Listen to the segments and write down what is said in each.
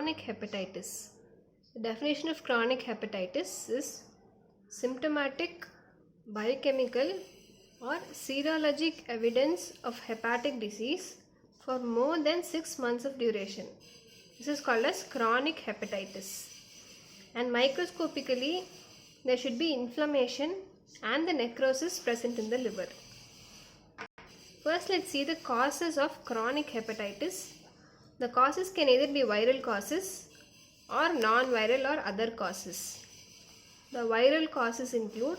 Chronic hepatitis. The definition of chronic hepatitis is symptomatic, biochemical, or serologic evidence of hepatic disease for more than 6 months of duration. This is called as chronic hepatitis. And microscopically, there should be inflammation and the necrosis present in the liver. First, let's see the causes of chronic hepatitis. The causes can either be viral causes or non-viral or other causes. The viral causes include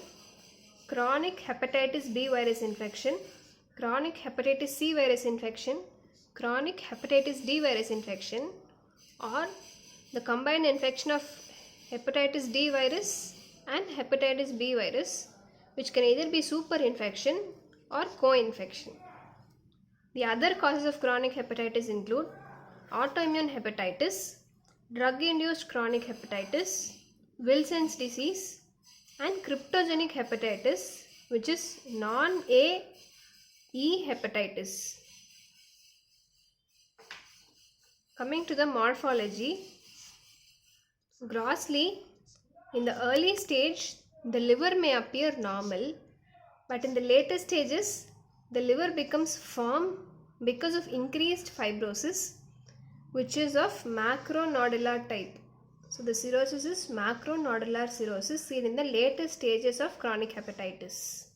chronic hepatitis B virus infection, chronic hepatitis C virus infection, chronic hepatitis D virus infection, or the combined infection of hepatitis D virus and hepatitis B virus, which can either be superinfection or co-infection. The other causes of chronic hepatitis include autoimmune hepatitis, drug-induced chronic hepatitis, Wilson's disease, and cryptogenic hepatitis, which is non-A E hepatitis. Coming to the morphology, grossly, in the early stage, the liver may appear normal, but in the later stages, the liver becomes firm because of increased fibrosis, which is of macronodular type. So the cirrhosis is macronodular cirrhosis seen in the later stages of chronic hepatitis.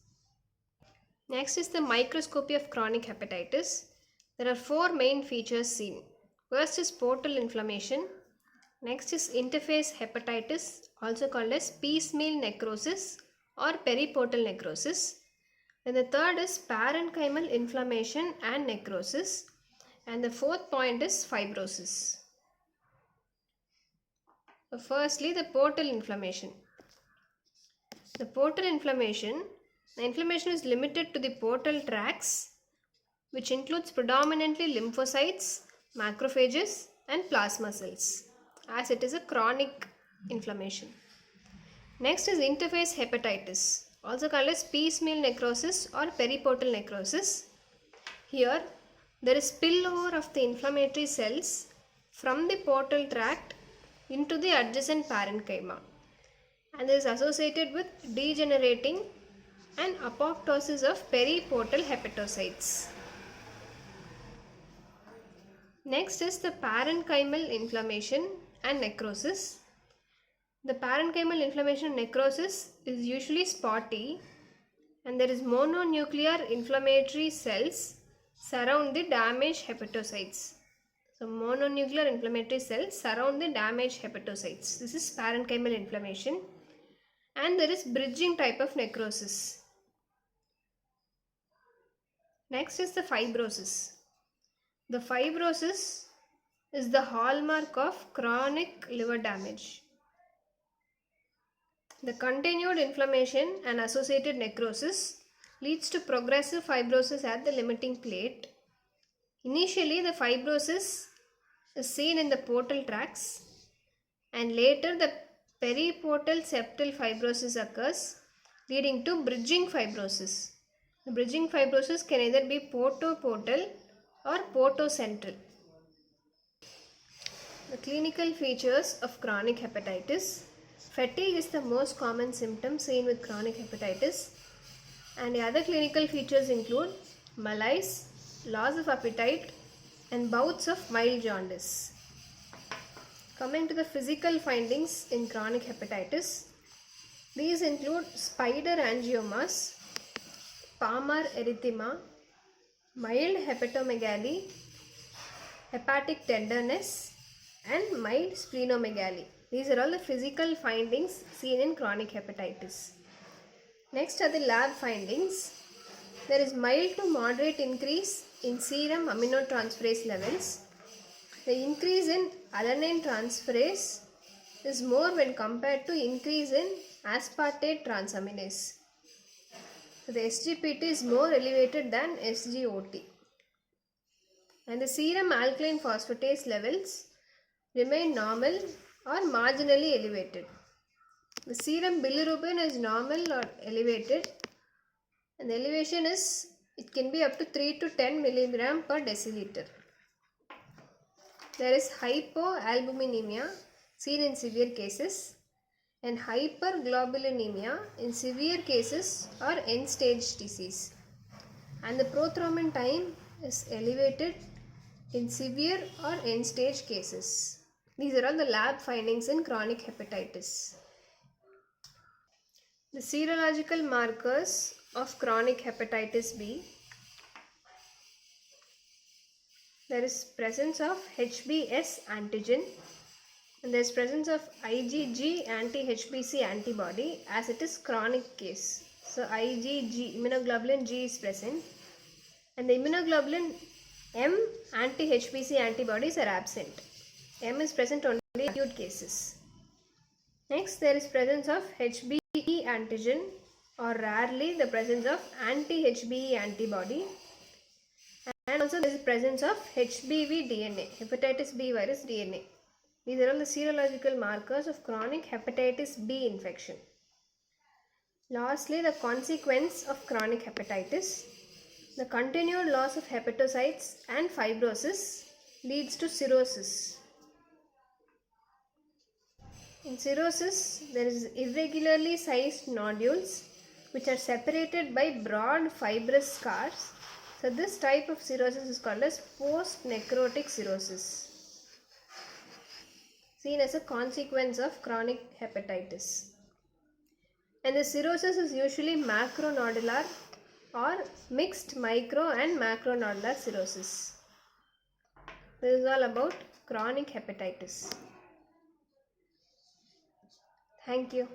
Next is the microscopy of chronic hepatitis. There are 4 main features seen. First is portal inflammation. Next is interface hepatitis, also called as piecemeal necrosis or periportal necrosis. Then the third is parenchymal inflammation and necrosis. And the fourth point is fibrosis. So firstly, the portal inflammation. The portal inflammation, the inflammation is limited to the portal tracts, which includes predominantly lymphocytes, macrophages, and plasma cells, as it is a chronic inflammation. Next is interface hepatitis, also called as piecemeal necrosis or periportal necrosis. Here, there is spillover of the inflammatory cells from the portal tract into the adjacent parenchyma, and is associated with degenerating and apoptosis of periportal hepatocytes. Next is the parenchymal inflammation and necrosis. The parenchymal inflammation and necrosis is usually spotty, and there is mononuclear inflammatory cells surround the damaged hepatocytes. So mononuclear inflammatory cells surround the damaged hepatocytes. This is parenchymal inflammation, and there is bridging type of necrosis. Next is the fibrosis. The fibrosis is the hallmark of chronic liver damage. The continued inflammation and associated necrosis leads to progressive fibrosis at the limiting plate. Initially, the fibrosis is seen in the portal tracts, and later the periportal septal fibrosis occurs, leading to bridging fibrosis. The bridging fibrosis can either be portoportal or portocentral. The clinical features of chronic hepatitis. Fatigue is the most common symptom seen with chronic hepatitis, and the other clinical features include malaise, loss of appetite, and bouts of mild jaundice. Coming to the physical findings in chronic hepatitis, these include spider angiomas, palmar erythema, mild hepatomegaly, hepatic tenderness, and mild splenomegaly. These are all the physical findings seen in chronic hepatitis. Next are the lab findings. There is mild to moderate increase in serum aminotransferase levels. The increase in alanine transferase is more when compared to increase in aspartate transaminase. The SGPT is more elevated than SGOT. And the serum alkaline phosphatase levels remain normal or marginally elevated. The serum bilirubin is normal or elevated, and the elevation it can be up to 3 to 10 milligram per deciliter. There is hypoalbuminemia seen in severe cases and hyperglobulinemia in severe cases or end-stage disease. And the prothrombin time is elevated in severe or end-stage cases. These are all the lab findings in chronic hepatitis. The serological markers of chronic hepatitis B. There is presence of HBs antigen and there is presence of IgG anti-HBC antibody as it is chronic case. So IgG, immunoglobulin G is present and the immunoglobulin M anti-HBC antibodies are absent. M is present only in acute cases. Next, there is presence of HBe antigen or rarely the presence of anti-HBe antibody, and also there is presence of HBV DNA, hepatitis B virus DNA. These are all the serological markers of chronic hepatitis B infection. Lastly, the consequence of chronic hepatitis. The continued loss of hepatocytes and fibrosis leads to cirrhosis. In cirrhosis, there is irregularly sized nodules which are separated by broad fibrous scars. So this type of cirrhosis is called as post-necrotic cirrhosis, seen as a consequence of chronic hepatitis. And the cirrhosis is usually macronodular or mixed micro and macronodular cirrhosis. This is all about chronic hepatitis. Thank you.